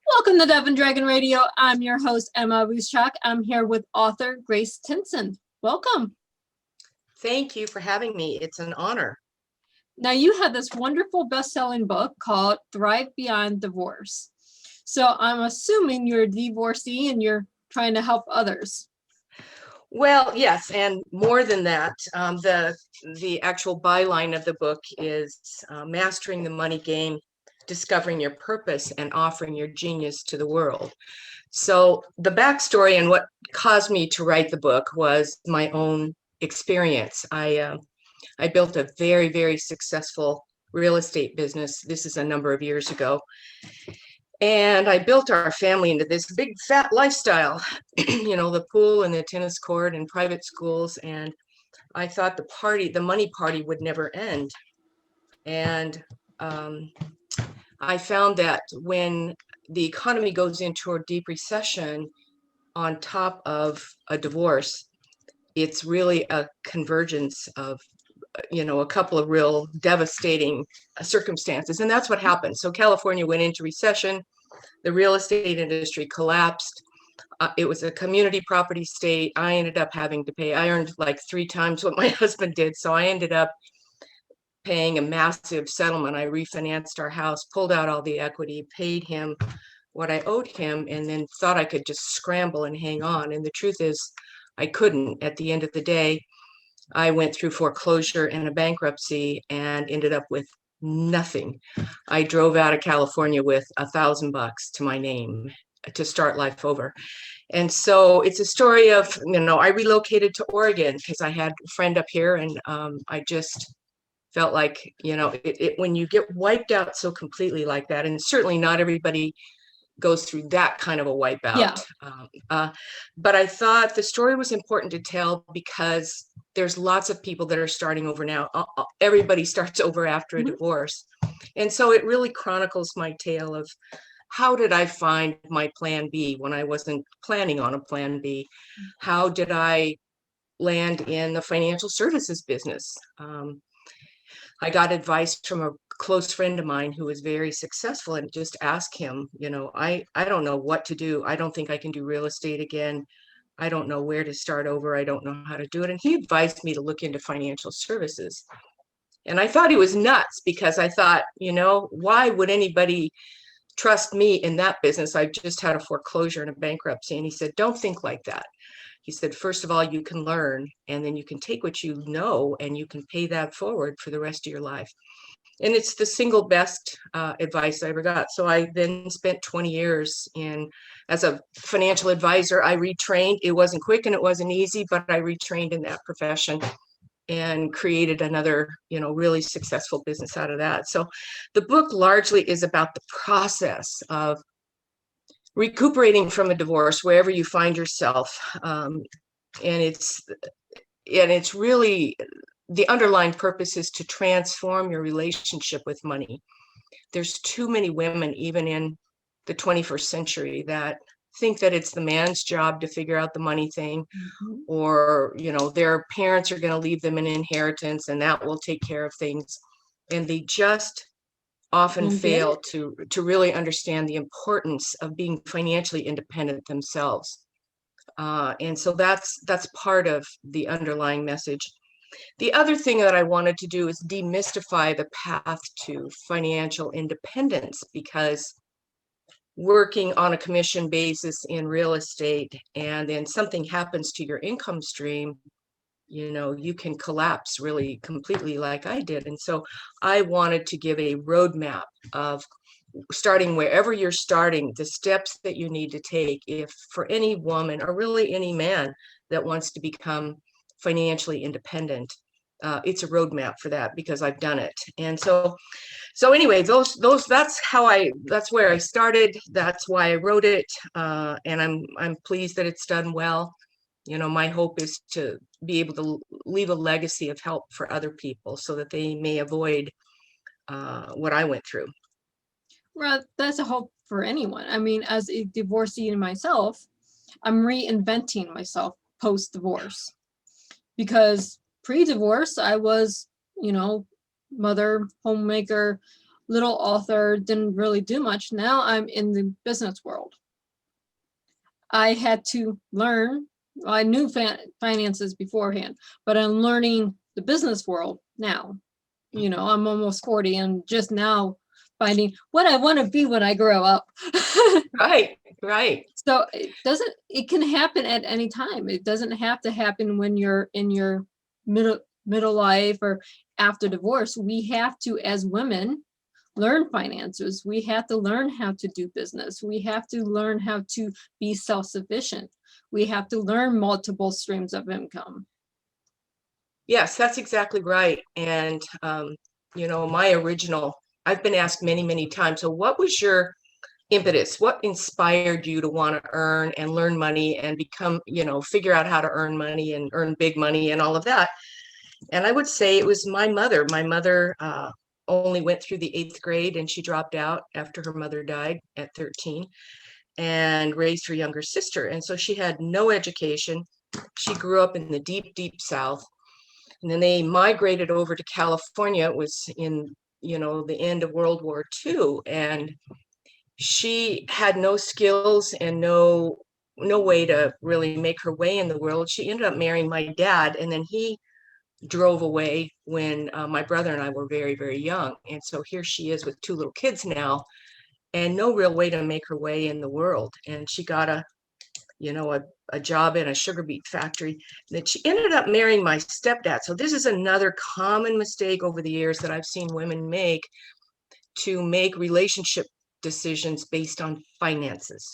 Welcome to Dove and Dragon Radio. I'm your host, M.l.Ruscsak. I'm here with author Grace Tinsen. Welcome. Thank you for having me. It's an honor. Now, you have this wonderful best-selling book called Thrive Beyond Divorce. So I'm assuming you're a divorcee and you're trying to help others. Well, yes, and more than that, the actual byline of the book is Mastering the Money Game, Discovering Your Purpose, and Offering Your Genius to the World. So the backstory and what caused me to write the book was my own experience. I built a very, very successful real estate business. This is a number of years ago. And I built our family into this big fat lifestyle, the pool and the tennis court and private schools. And I thought the money party would never end. And I found that when the economy goes into a deep recession on top of a divorce, it's really a convergence of a couple of real devastating circumstances. And that's what happened. So California went into recession. The real estate industry collapsed. It was a community property state. I ended up having to pay. I earned like 3 times what my husband did. So I ended up paying a massive settlement. I refinanced our house, pulled out all the equity, paid him what I owed him, and then thought I could just scramble and hang on. And the truth is, I couldn't. At the end of the day, I went through foreclosure and a bankruptcy and ended up with nothing. I drove out of California with $1,000 to my name to start life over. And so it's a story of, I relocated to Oregon because I had a friend up here, and I just felt like, when you get wiped out so completely like that, and certainly not everybody goes through that kind of a wipeout. Yeah. But I thought the story was important to tell because there's lots of people that are starting over now. Everybody starts over after a divorce. And so it really chronicles my tale of how did I find my plan B when I wasn't planning on a plan B? How did I land in the financial services business? I got advice from a close friend of mine who was very successful, and just asked him, I don't know what to do. I don't think I can do real estate again. I don't know where to start over. I don't know how to do it. And he advised me to look into financial services. And I thought he was nuts because I thought, why would anybody trust me in that business? I just had a foreclosure and a bankruptcy. And he said, don't think like that. He said, first of all, you can learn, and then you can take what you know and you can pay that forward for the rest of your life. And it's the single best advice I ever got. So I then spent 20 years as a financial advisor. I retrained. It wasn't quick and it wasn't easy, but I retrained in that profession and created another, really successful business out of that. So the book largely is about the process of recuperating from a divorce, wherever you find yourself. And it's really, the underlying purpose is to transform your relationship with money. There's too many women, even in the 21st century, that think that it's the man's job to figure out the money thing, or, their parents are going to leave them an inheritance and that will take care of things. And they just often fail to really understand the importance of being financially independent themselves. And so that's part of the underlying message. The other thing that I wanted to do is demystify the path to financial independence, because working on a commission basis in real estate and then something happens to your income stream, you can collapse really completely like I did. And so I wanted to give a roadmap of starting wherever you're starting, the steps that you need to take if for any woman or really any man that wants to become financially independent. It's a roadmap for that because I've done it. And so anyway, that's where I started. That's why I wrote it. And I'm pleased that it's done well. My hope is to be able to leave a legacy of help for other people so that they may avoid what I went through. Well, that's a hope for anyone. I mean, as a divorcee myself, I'm reinventing myself post-divorce, because pre-divorce, I was, mother, homemaker, little author, didn't really do much. Now I'm in the business world. I had to learn, I knew finances beforehand, but I'm learning the business world now. You know, I'm almost 40 and just now finding what I want to be when I grow up. Right, right. So it can happen at any time. It doesn't have to happen when you're in your middle life or after divorce. We have to, as women, learn finances. We have to learn how to do business. We have to learn how to be self-sufficient. We have to learn multiple streams of income. Yes, that's exactly right. And, you know, I've been asked many, many times, so what was your impetus? What inspired you to want to earn and learn money and become, you know, figure out how to earn money and earn big money and all of that? And I would say it was my mother. My mother only went through the 8th grade and she dropped out after her mother died at 13 and raised her younger sister. And so she had no education. She grew up in the deep, deep South. And then they migrated over to California. It was in, you know, the end of World War II. And she had no skills and no way to really make her way in the world. She ended up marrying my dad, and then he drove away when my brother and I were very, very young. And so here she is with 2 little kids now and no real way to make her way in the world. And she got a job in a sugar beet factory. That she ended up marrying my stepdad. So this is another common mistake over the years that I've seen women make, to make relationship decisions based on finances.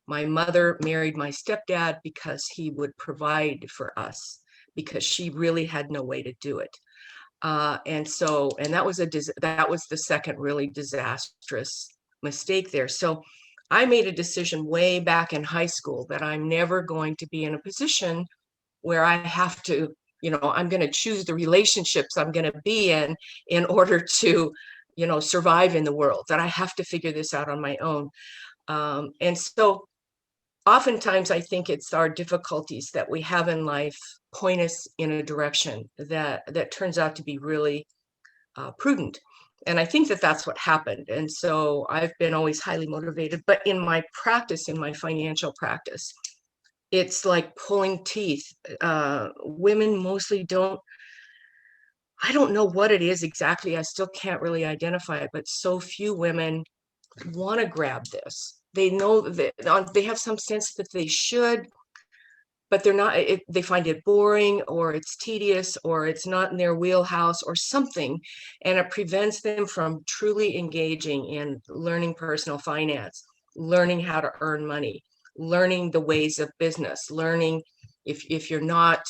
My mother married my stepdad because he would provide for us, because she really had no way to do it. And that was the second really disastrous mistake there. So I made a decision way back in high school that I'm never going to be in a position where I have to, you know, I'm going to choose the relationships I'm going to be in order to, you know, survive in the world, that I have to figure this out on my own. And so oftentimes I think it's our difficulties that we have in life point us in a direction that turns out to be really prudent. And I think that that's what happened. And so I've been always highly motivated, but in my practice, in my financial practice, it's like pulling teeth. Women mostly I don't know what it is exactly. I still can't really identify it, but so few women want to grab this. They know that they have some sense that they should, but they're not, they find it boring, or it's tedious, or it's not in their wheelhouse or something. And it prevents them from truly engaging in learning personal finance, learning how to earn money, learning the ways of business, learning if you're not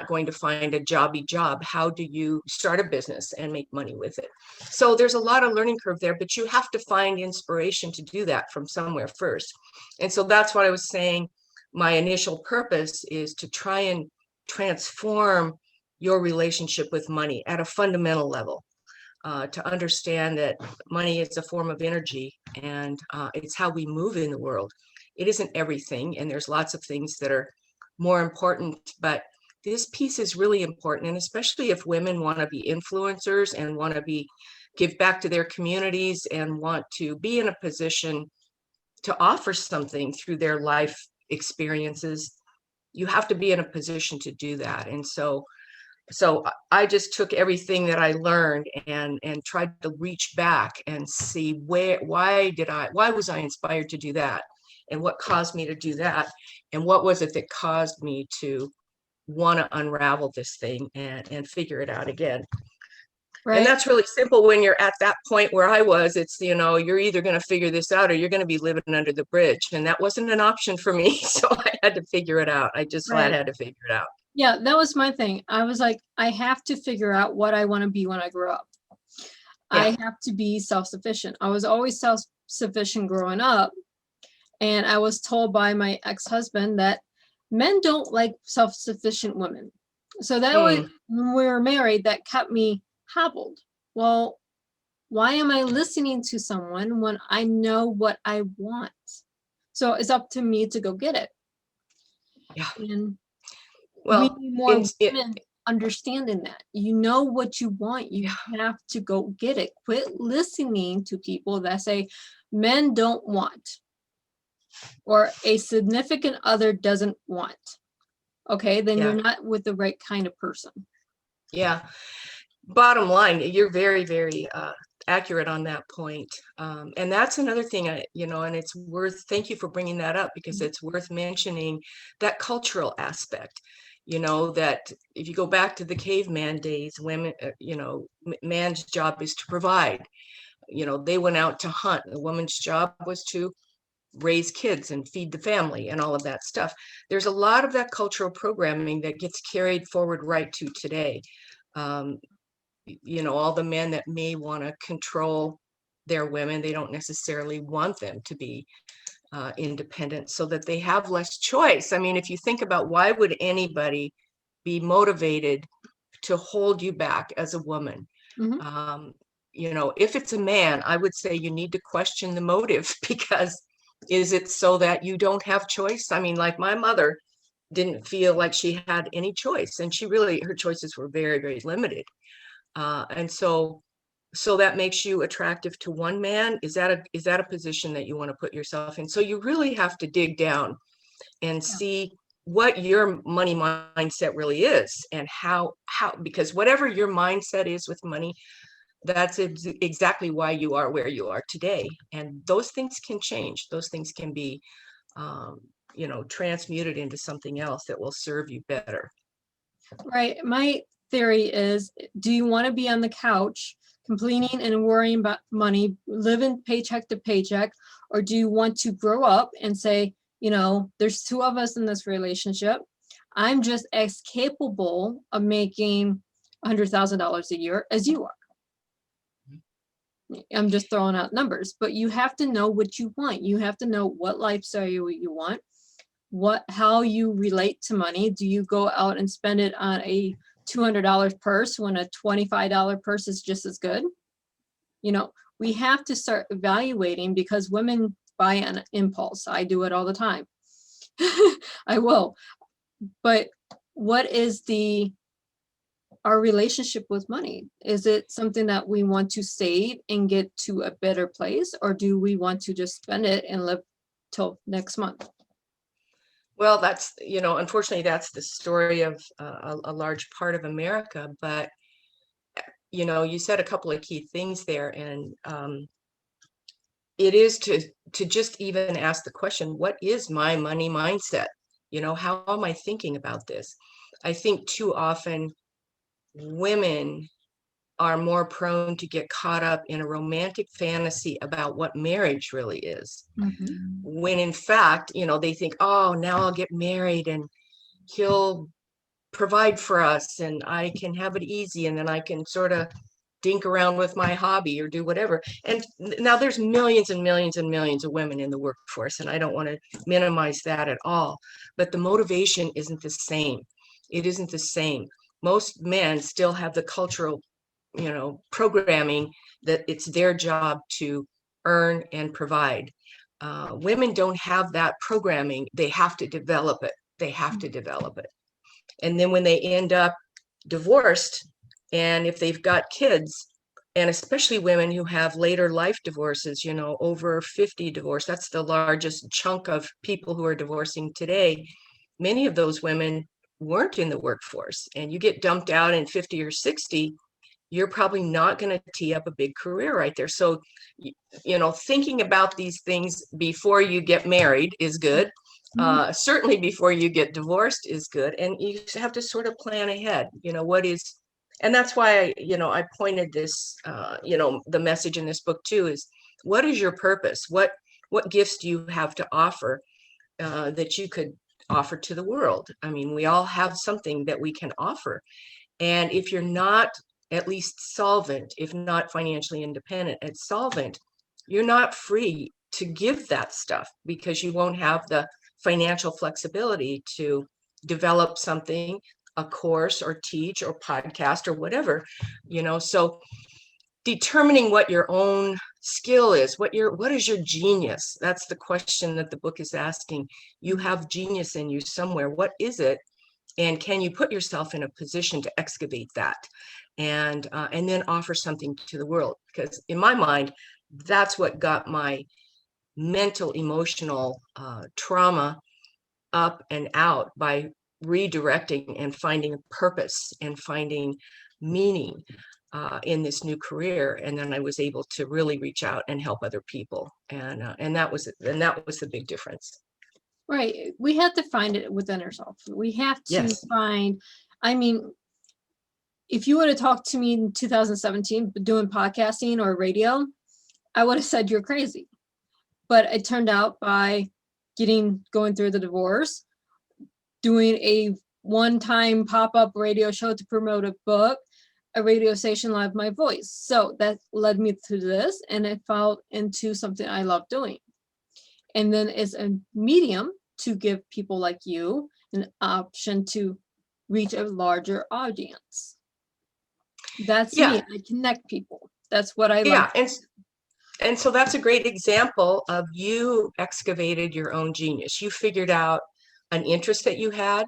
going to find a jobby job, how do you start a business and make money with it? So there's a lot of learning curve there, but you have to find inspiration to do that from somewhere first. And so that's what I was saying. My initial purpose is to try and transform your relationship with money at a fundamental level, to understand that money is a form of energy, and it's how we move in the world. It isn't everything, and there's lots of things that are more important, but this piece is really important. And especially if women want to be influencers and want to give back to their communities and want to be in a position to offer something through their life experiences, you have to be in a position to do that. And so I just took everything that I learned and tried to reach back and see why was I inspired to do that, and what caused me to do that, and what was it that caused me to want to unravel this thing and figure it out again. Right. And that's really simple when you're at that point where I was. It's, you know, you're either going to figure this out or you're going to be living under the bridge. And that wasn't an option for me. So I had to figure it out. I just flat had to figure it out. Yeah, that was my thing. I was like, I have to figure out what I want to be when I grow up. Yeah. I have to be self-sufficient. I was always self-sufficient growing up. And I was told by my ex-husband that men don't like self-sufficient women. So that was, when we were married, that kept me hobbled. Well, why am I listening to someone when I know what I want? So it's up to me to go get it. Yeah. And well, we need more women understanding that. You know what you want. You have to go get it. Quit listening to people that say men don't want or a significant other doesn't want. Okay, then Yeah. you're not with the right kind of person. Yeah. Bottom line, you're very, very accurate on that point. And that's another thing, and it's worth, thank you for bringing that up, because it's worth mentioning that cultural aspect. That if you go back to the caveman days, women, man's job is to provide. They went out to hunt. The woman's job was to raise kids and feed the family and all of that stuff. There's a lot of that cultural programming that gets carried forward right to today. Um, all the men that may want to control their women, they don't necessarily want them to be independent, so that they have less choice. I mean, if you think about, why would anybody be motivated to hold you back as a woman? Mhm. If it's a man, I would say you need to question the motive, because is it so that you don't have choice? I mean, like, my mother didn't feel like she had any choice, and her choices were very, very limited. And so that makes you attractive to one man. Is that a position that you want to put yourself in? So you really have to dig down and see what your money mindset really is, and how, because whatever your mindset is with money, that's exactly why you are where you are today. And those things can change. Those things can be, transmuted into something else that will serve you better. Right. My theory is, do you want to be on the couch complaining and worrying about money, living paycheck to paycheck, or do you want to grow up and say, there's two of us in this relationship. I'm just as capable of making $100,000 a year as you are. I'm just throwing out numbers, but you have to know what you want. You have to know what lifestyle you want, how you relate to money. Do you go out and spend it on a $200 purse when a $25 purse is just as good? We have to start evaluating, because women buy on impulse. I do it all the time. I will. But what is our relationship with money? Is it something that we want to save and get to a better place, or do we want to just spend it and live till next month? Well, that's, unfortunately, that's the story of a large part of America. But, you said a couple of key things there. And it is to just even ask the question, what is my money mindset? How am I thinking about this? I think too often women are more prone to get caught up in a romantic fantasy about what marriage really is. Mhm. When in fact, they think, oh, now I'll get married and he'll provide for us and I can have it easy, and then I can sort of dink around with my hobby or do whatever. And now there's millions and millions and millions of women in the workforce, and I don't want to minimize that at all, but the motivation isn't the same. It isn't the same. Most men still have the cultural, programming that it's their job to earn and provide. Women don't have that programming. They have to develop it. They have to develop it. And then when they end up divorced, and if they've got kids, and especially women who have later life divorces, over 50 divorce, that's the largest chunk of people who are divorcing today. Many of those women weren't in the workforce, and you get dumped out in 50 or 60, you're probably not going to tee up a big career right there. So, thinking about these things before you get married is good. Certainly before you get divorced is good. And you have to sort of plan ahead, and that's why, I pointed this, the message in this book too is, what is your purpose? What gifts do you have to offer that you could offer to the world? I mean, we all have something that we can offer. And if you're not at least solvent, if not financially independent and solvent, you're not free to give that stuff, because you won't have the financial flexibility to develop something, a course or teach or podcast or whatever, so determining what your own skill is, what is your genius? That's the question that the book is asking. You have genius in you somewhere. What is it? And can you put yourself in a position to excavate that and then offer something to the world? Because in my mind, that's what got my mental, emotional trauma up and out, by redirecting and finding purpose and finding meaning in this new career. And then I was able to really reach out and help other people. And that was the big difference. Right. We have to find it within ourselves. We have to Yes. find, I mean, if you would have talked to me in 2017 doing podcasting or radio, I would have said you're crazy. But it turned out by going through the divorce, doing a one-time pop-up radio show to promote a book, a radio station loved my voice. So that led me to this, and it fell into something I love doing. And then it's a medium to give people like you an option to reach a larger audience. That's me. Yeah. I connect people. That's what I like. Yeah. And so that's a great example of you excavated your own genius. You figured out an interest that you had.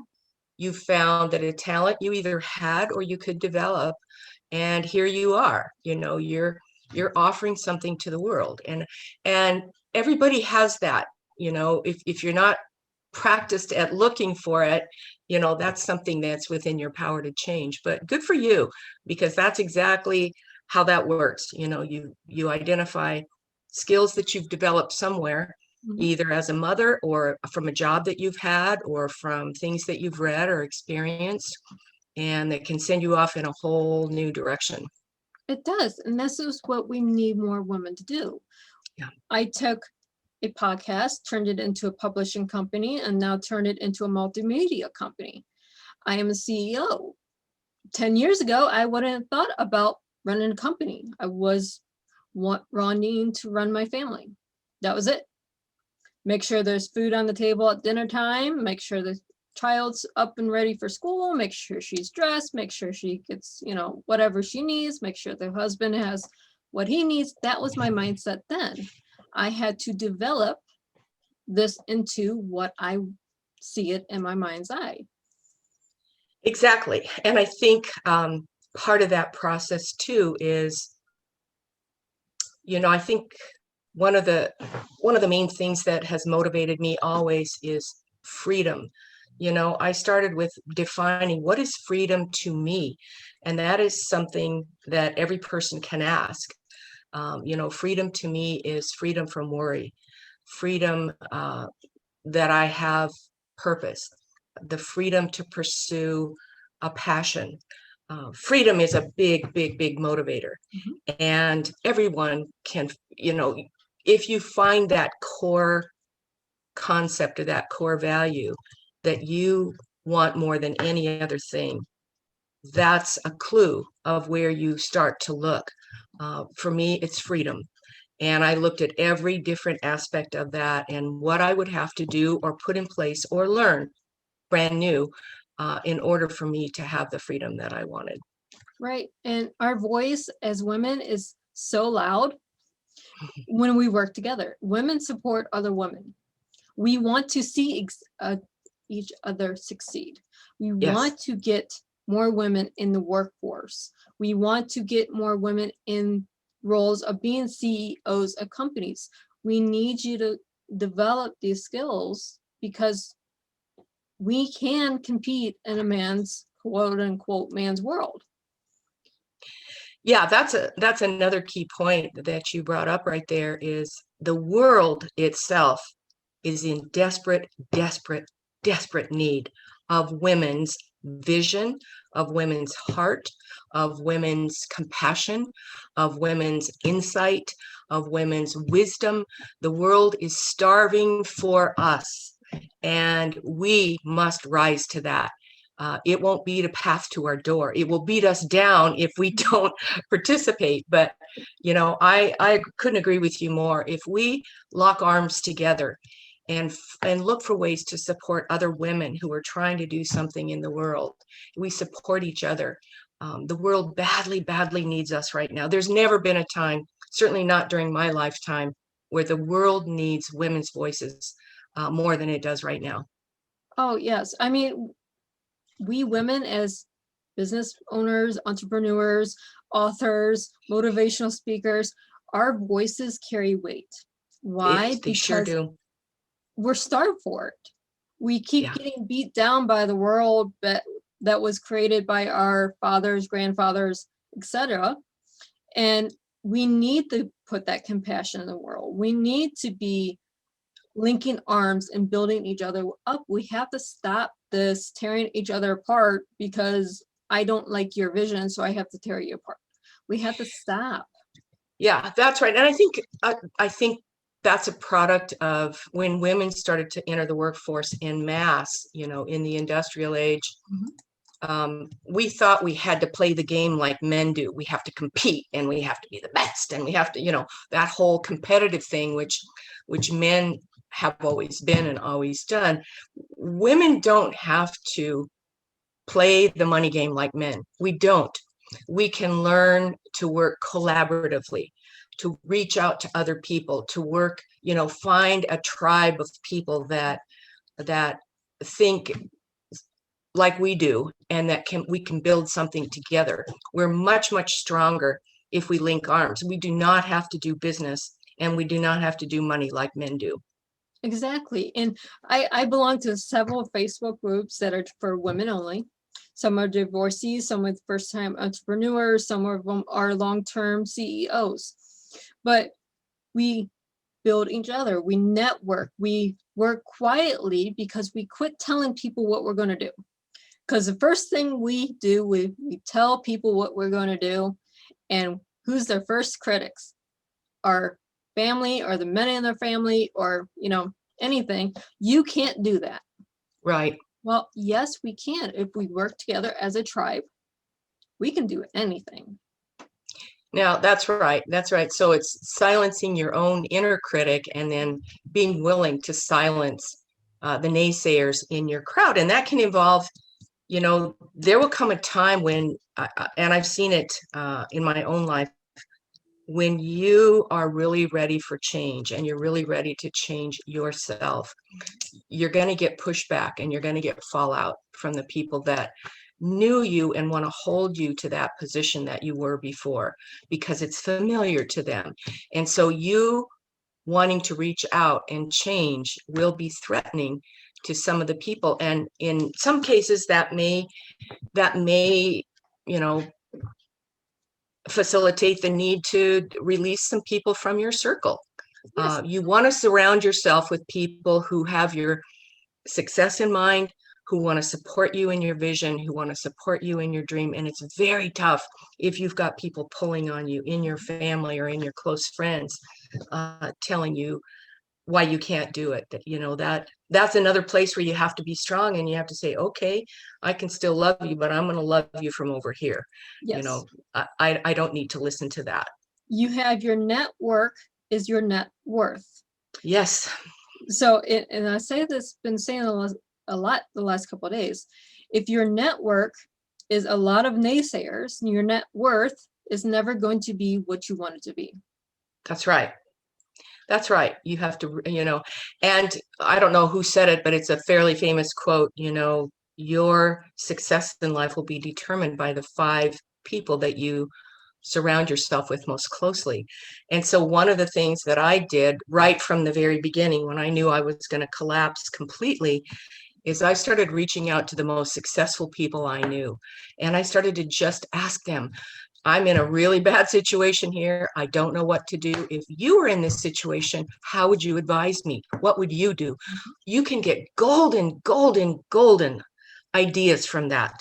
You found that a talent you either had or you could develop. And here you are, you're offering something to the world. And everybody has that, if you're not practiced at looking for it, that's something that's within your power to change. But good for you, because that's exactly how that works. You identify skills that you've developed somewhere, either as a mother or from a job that you've had or from things that you've read or experienced, and that can send you off in a whole new direction. It does. And this is what we need more women to do. Yeah. I took a podcast, turned it into a publishing company, and now turned it into a multimedia company. I am a CEO. 10 years ago, I wouldn't have thought about running a company. I was wanting to run my family. That was it. Make sure there's food on the table at dinner time, make sure the child's up and ready for school, make sure she's dressed, make sure she gets, whatever she needs, make sure the husband has what he needs. That was my mindset then. I had to develop this into what I see it in my mind's eye. Exactly. And I think part of that process too is, I think one of the main things that has motivated me always is freedom. I started with defining what is freedom to me, and that is something that every person can ask. Freedom to me is freedom from worry, freedom that I have purpose, the freedom to pursue a passion. Freedom is a big, big, big motivator. And everyone can, if you find that core concept or that core value that you want more than any other thing, that's a clue of where you start to look. For me, it's freedom. And I looked at every different aspect of that and what I would have to do or put in place or learn brand new in order for me to have the freedom that I wanted. Right. And our voice as women is so loud when we work together. Women support other women. We want to see each other succeed. We want to get more women in the workforce. We want to get more women in roles of being CEOs of companies. We need you to develop these skills because we can compete in a man's quote unquote man's world. Yeah, that's another key point that you brought up right there, is the world itself is in desperate, desperate, desperate need of women's vision, of women's heart, of women's compassion, of women's insight, of women's wisdom. The world is starving for us, and we must rise to that. It won't beat a path to our door. It will beat us down if we don't participate. But, I couldn't agree with you more. If we lock arms together and look for ways to support other women who are trying to do something in the world, we support each other. The world badly, badly needs us right now. There's never been a time, certainly not during my lifetime, where the world needs women's voices more than it does right now. Oh, yes. I mean, we women as business owners, entrepreneurs, authors, motivational speakers, our voices carry weight. Why? They sure Because do. we're starved for it. We keep Yeah. getting beat down by the world that was created by our fathers, grandfathers, etc. And we need to put that compassion in the world. We need to be linking arms and building each other up. We have to stop this tearing each other apart because I don't like your vision, so I have to tear you apart. We have to stop. Yeah, that's right. And I think that's a product of when women started to enter the workforce in mass, in the industrial age. We thought we had to play the game like men do. We have to compete and we have to be the best and we have to, that whole competitive thing, which men have always been and always done. Women don't have to play the money game like men. We don't. We can learn to work collaboratively, to reach out to other people, to work, find a tribe of people that think like we do, and that we can build something together. We're much, much stronger if we link arms. We do not have to do business, and we do not have to do money like men do. Exactly. And I belong to several Facebook groups that are for women only. Some are divorcees, some are first-time entrepreneurs, some of them are long-term CEOs. But we build each other, we network, we work quietly because we quit telling people what we're going to do. Because the first thing we do, we tell people what we're going to do, and who's their first critics? Our family or the men in their family or, anything. You can't do that. Right. Well, yes, we can. If we work together as a tribe, we can do anything. Now, that's right. That's right. So it's silencing your own inner critic and then being willing to silence the naysayers in your crowd. And that can involve, there will come a time when, and I've seen it in my own life, when you are really ready for change and you're really ready to change yourself, you're going to get pushback and you're going to get fallout from the people that knew you and want to hold you to that position that you were before because it's familiar to them. And so you wanting to reach out and change will be threatening to some of the people. And in some cases that may, facilitate the need to release some people from your circle. Yes. You want to surround yourself with people who have your success in mind, who want to support you in your vision, who want to support you in your dream. And it's very tough if you've got people pulling on you in your family or in your close friends, telling you why you can't do it. That's another place where you have to be strong and you have to say, okay, I can still love you, but I'm going to love you from over here. Yes. I don't need to listen to that. You have your network is your net worth. Yes. So, and I say this, been saying a lot the last couple of days. If your network is a lot of naysayers, your net worth is never going to be what you want it to be. That's right. That's right. You have to, and I don't know who said it, but it's a fairly famous quote, your success in life will be determined by the 5 people that you surround yourself with most closely. And so one of the things that I did right from the very beginning, when I knew I was going to collapse completely, is I started reaching out to the most successful people I knew. And I started to just ask them, I'm in a really bad situation here. I don't know what to do. If you were in this situation, how would you advise me? What would you do? You can get golden ideas from that,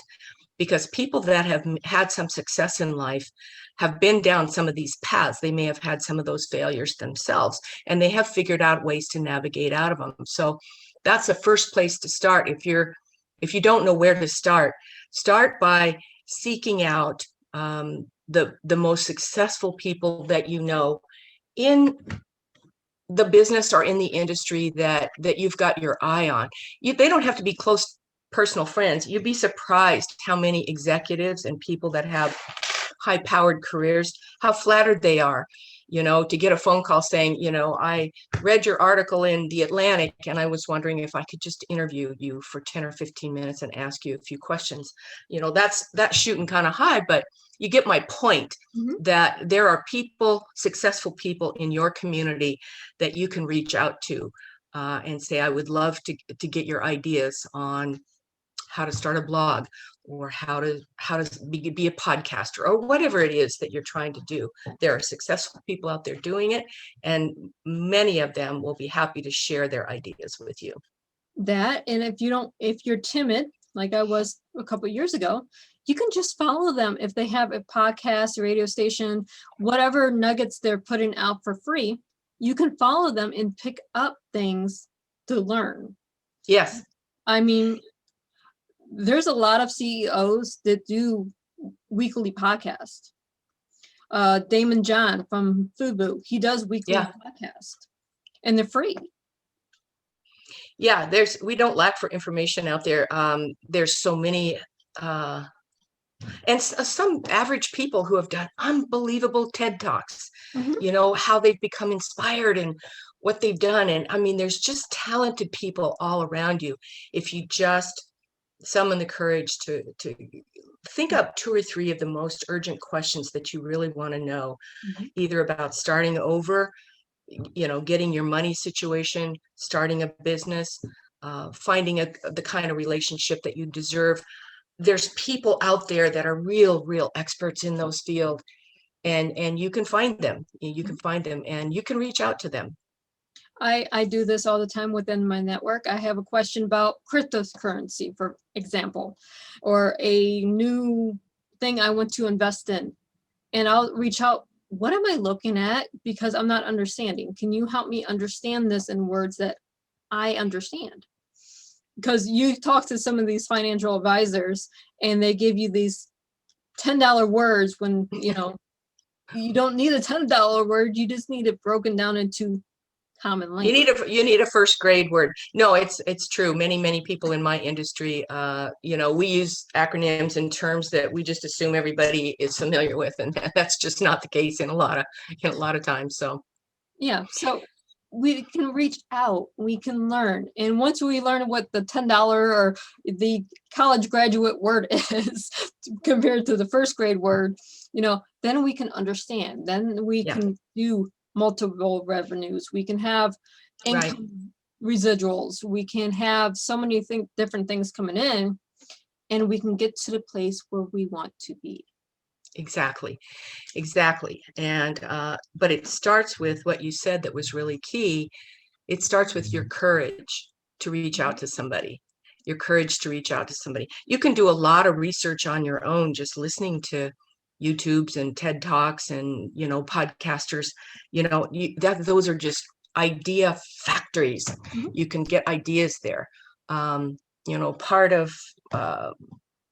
because people that have had some success in life have been down some of these paths. They may have had some of those failures themselves, and they have figured out ways to navigate out of them. So that's the first place to start. If you don't know where to start by seeking out the most successful people that you know in the business or in the industry that you've got your eye on. They don't have to be close personal friends. You'd be surprised how many executives and people that have high-powered careers, how flattered they are to get a phone call saying, I read your article in the Atlantic and I was wondering if I could just interview you for 10 or 15 minutes and ask you a few questions. That's shooting kind of high, but you get my point. Mhm. That there are successful people in your community that you can reach out to and say, I would love to get your ideas on how to start a blog or how to be a podcaster or whatever it is that you're trying to do. There are successful people out there doing it, and many of them will be happy to share their ideas with you. That, and if you're timid, like I was a couple of years ago, you can just follow them if they have a podcast, a radio station, whatever nuggets they're putting out for free. You can follow them and pick up things to learn. Yes. I mean, there's a lot of CEOs that do weekly podcasts. Damon John from Fubu, he does weekly podcasts, and they're free. Yeah, we don't lack for information out there. There's so many, and some average people who have done unbelievable TED Talks, how they've become inspired and what they've done. And I mean, there's just talented people all around you. If you just summon the courage to think up 2 or 3 of the most urgent questions that you really want to know, either about starting over, getting your money situation, starting a business, finding the kind of relationship that you deserve. There's people out there that are real experts in those fields, and you can find them. You can find them, and you can reach out to them. I do this all the time within my network. I have a question about cryptocurrency, for example, or a new thing I want to invest in. And I'll reach out, what am I looking at? Because I'm not understanding. Can you help me understand this in words that I understand? Because you talk to some of these financial advisors and they give you these $10 words when, you don't need a $10 word. You just need it broken down into common language. You need a first grade word. No, it's true. Many people in my industry, we use acronyms and terms that we just assume everybody is familiar with, and that's just not the case in a lot of times. So yeah, so we can reach out, we can learn, and once we learn what the $10 or the college graduate word is compared to the first grade word, then we can understand. Then we can do multiple revenues. We can have income residuals. We can have so many different things coming in, and we can get to the place where we want to be. Exactly. And but it starts with what you said that was really key. It starts with your courage to reach out to somebody. Your courage to reach out to somebody. You can do a lot of research on your own, just listening to YouTubes and TED Talks and podcasters. Those are just idea factories. You can get ideas there. Part of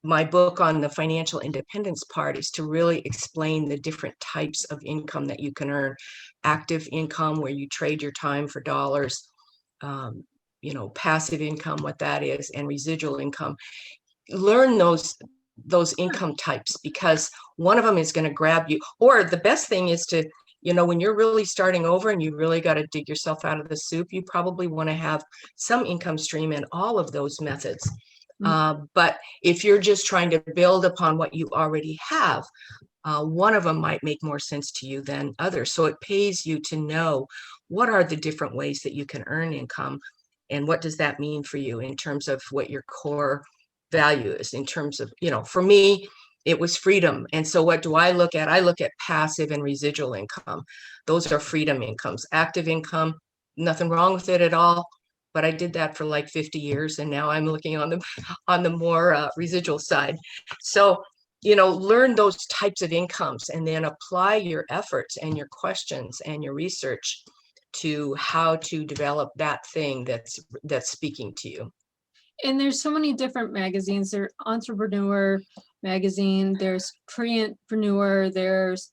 my book on the financial independence part is to really explain the different types of income that you can earn. Active income, where you trade your time for dollars, passive income, what that is, and residual income. Learn those income types, because one of them is going to grab you. Or the best thing is to, when you're really starting over and you really got to dig yourself out of the soup, you probably want to have some income stream in all of those methods. But if you're just trying to build upon what you already have, one of them might make more sense to you than others. So it pays you to know what are the different ways that you can earn income, and what does that mean for you in terms of what your core value is. In terms of, for me, it was freedom. And so what do I look at? I look at passive and residual income. Those are freedom incomes. Active income, nothing wrong with it at all. But I did that for like 50 years, and now I'm looking on the more residual side. So, learn those types of incomes, and then apply your efforts and your questions and your research to how to develop that thing that's speaking to you. And there's so many different magazines. There's Entrepreneur magazine, there's Creantpreneur, there's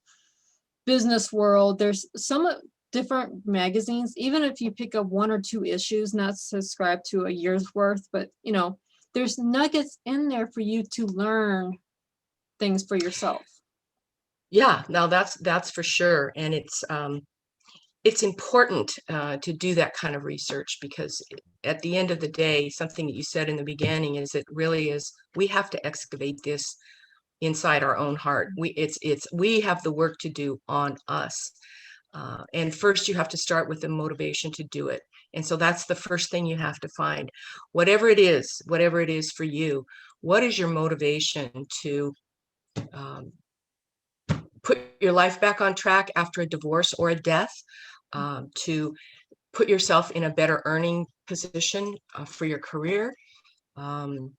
Business World, there's some different magazines. Even if you pick up 1 or 2 issues, not subscribe to a year's worth, but there's nuggets in there for you to learn things for yourself. Yeah, now that's for sure. And it's important to do that kind of research, because at the end of the day, something that you said in the beginning is, it really is, we have to excavate this inside our own heart. We have the work to do on us. And first you have to start with the motivation to do it. And so that's the first thing you have to find. Whatever it is for you, what is your motivation to um, put your life back on track after a divorce or a death, to put yourself in a better earning position for your career. Um,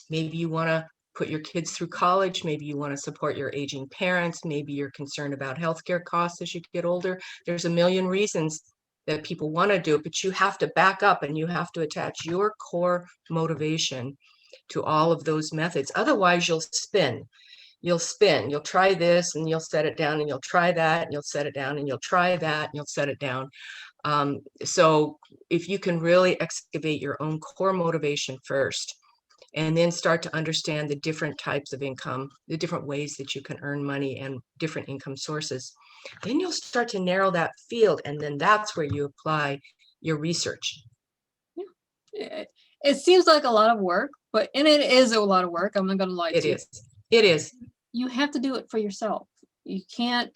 Maybe you want to put your kids through college. Maybe you want to support your aging parents. Maybe you're concerned about healthcare costs as you get older. There's a million reasons that people want to do it, but you have to back up and you have to attach your core motivation to all of those methods. Otherwise, you'll spin. You'll try this and you'll set it down, and you'll try that and you'll set it down, and you'll try that and you'll set it down. So if you can really excavate your own core motivation first, and then start to understand the different types of income, the different ways that you can earn money and different income sources, then you'll start to narrow that field. And then that's where you apply your research. It seems like a lot of work, and it is a lot of work. I'm not going to lie to you. It is. You have to do it for yourself. You can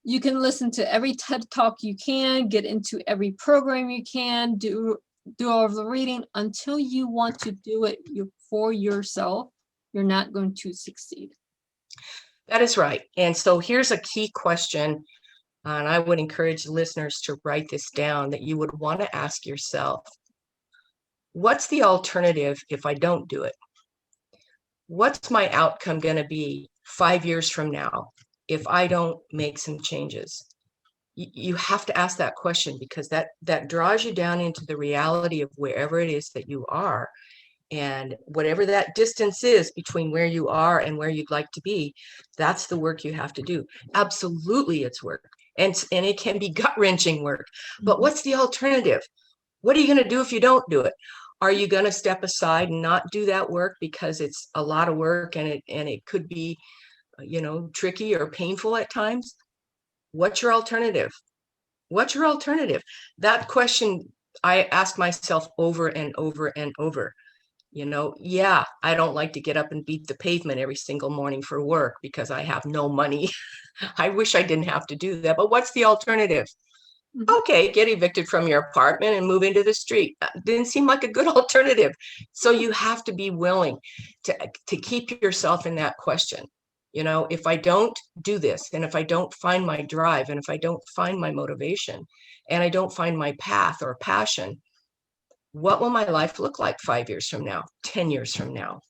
listen to every TED Talk you can, get into every program you can, do all of the reading. Until you want to do it for yourself, you're not going to succeed. That is right. And so here's a key question, and I would encourage listeners to write this down, that you would want to ask yourself: what's the alternative if I don't do it? What's my outcome going to be 5 years from now if I don't make some changes? You have to ask that question, because that draws you down into the reality of wherever it is that you are. And whatever that distance is between where you are and where you'd like to be, that's the work you have to do. Absolutely, it's work. And it can be gut-wrenching work. But what's the alternative? What are you going to do if you don't do it? Are you going to step aside and not do that work because it's a lot of work and it could be, tricky or painful at times? What's your alternative? What's your alternative? That question I ask myself over and over and over. Yeah, I don't like to get up and beat the pavement every single morning for work because I have no money. I wish I didn't have to do that. But what's the alternative? Okay, get evicted from your apartment and move into the street. Didn't seem like a good alternative. So you have to be willing to keep yourself in that question. If I don't do this, and if I don't find my drive, and if I don't find my motivation, and I don't find my path or passion, what will my life look like 5 years from now, 10 years from now?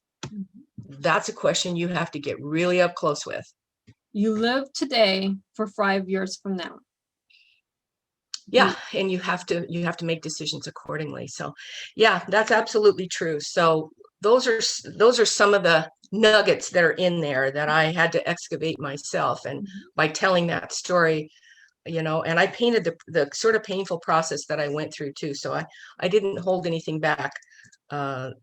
That's a question you have to get really up close with. You live today for 5 years from now. Yeah, and you have to make decisions accordingly. So yeah, that's absolutely true. So those are some of the nuggets that are in there that I had to excavate myself. And by telling that story, and I painted the sort of painful process that I went through too. So I didn't hold anything back. I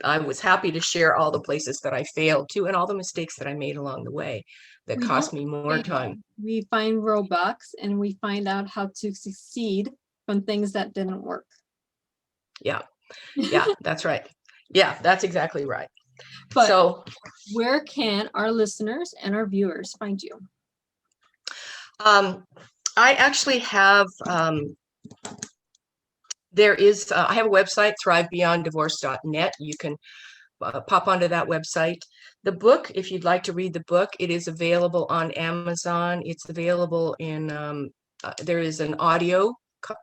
was happy to share all the places that I failed to, and all the mistakes that I made along the way that cost me more time. We find roadblocks and we find out how to succeed from things that didn't work. Yeah, that's right. Yeah, that's exactly right. But so where can our listeners and our viewers find you? I actually have, I have a website, thrivebeyonddivorce.net. You can pop onto that website. The book, if you'd like to read the book, it is available on Amazon. It's available in, there is an audio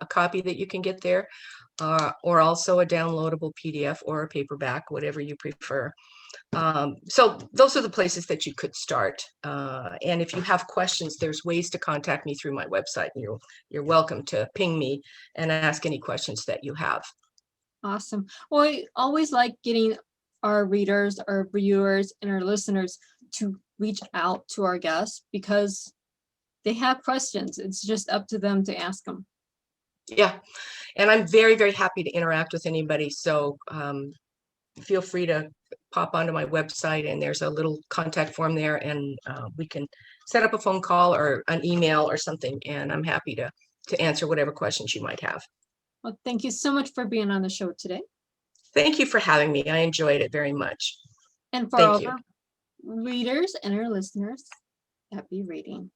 copy that you can get there, or also a downloadable PDF or a paperback, whatever you prefer. So those are the places that you could start. And if you have questions, there's ways to contact me through my website. You're welcome to ping me and ask any questions that you have. Awesome. Well, I always like getting our readers, our viewers, and our listeners to reach out to our guests because they have questions. It's just up to them to ask them. Yeah, and I'm very, very happy to interact with anybody. So feel free to pop onto my website, and there's a little contact form there, and we can set up a phone call or an email or something, and I'm happy to answer whatever questions you might have. Well, thank you so much for being on the show today. Thank you for having me. I enjoyed it very much. And for Thank all you. our readers and our listeners, happy reading.